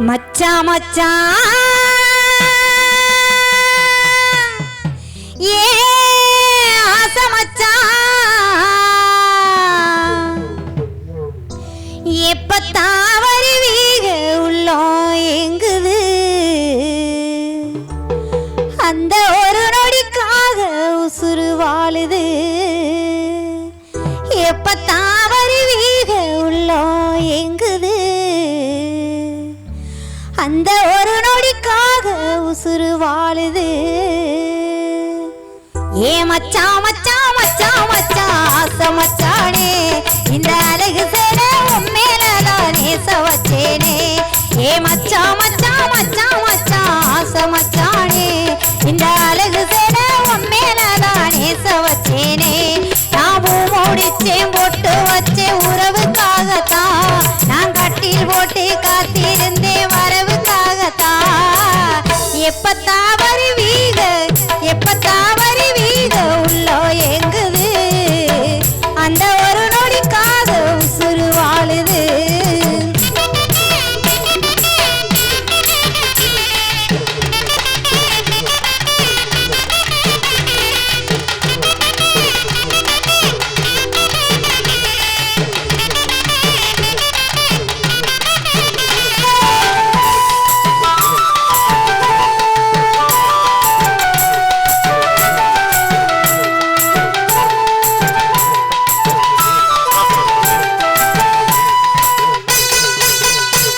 மச்சான் மச்சான் ஏ ஆசை மச்சான் எப்பத்தான் வருவீக உள்ளம் எங்குது அந்த ஒரு நொடிக்காக உசுறு வாழுது எப்பத்தான் வருவீக உள்ளம் எங்குது அந்த ஒரு நொடிக்காக உசுறு வாழுது ஏ மச்சான் மச்சான் மச்சான் மச்சான் ஆசை மச்சானே இந்த அழகு சேர உண்மையிலதான் நேச வச்சேனே ஏ மச்சான் மச்சான் மச்சான் மச்சான் ஆசை மச்சானே இந்த அழகு சேர உண்மையிலதான் நேச வச்சேனே நான் மூடிச்சேன் போட்டு வச்சேன் உறவுக்காகத்தான் நான் கட்டில் போட்டு காத்திருந்தேன் வரவுக்காகத்தான் எப்பத்தா வருவீக எப்பத்தா வருவீக உள்ளோ எங்குது அந்த ஒரு நொடிக்காக உசுறு வாழுது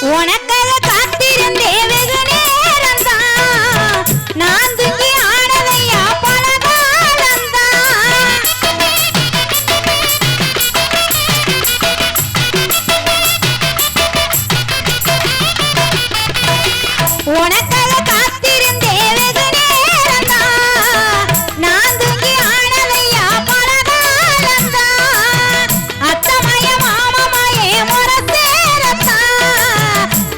உனக்காக காத்திருந்தேன் வெகு நேரம்தான் நான் தூங்கி ஆனதையா பல காலம்தான் உனக்காக காத்திருந்தேன் வெகு நேரம்தான் நான் தூங்கி ஆனதையா பல காலம்தான் அத்தமய மாமமயே முரசேரத்தான்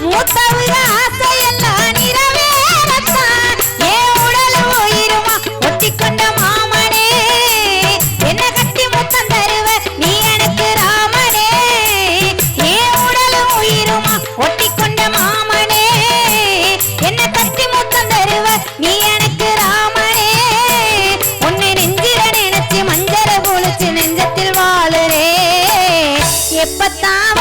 மூத்தவுக ஆசையெல்லாம் நிறைவேறத்தான் ஏன் உடல் உயிருமா ஒட்டிக்கொண்ட மாமனே என்ன கட்டி முத்தம் தருவ நீ எனக்கு ராமனே ஏன் உடல் உயிருமா ஒட்டிக்கொண்ட மாமனே என்ன கட்டி முத்தம் தருவ நீ எனக்கு ராமனே உன்னை நெஞ்சிர நினைச்சு மஞ்சர குளிச்சு நெஞ்சத்தில் வாழுறே எப்பத்தான்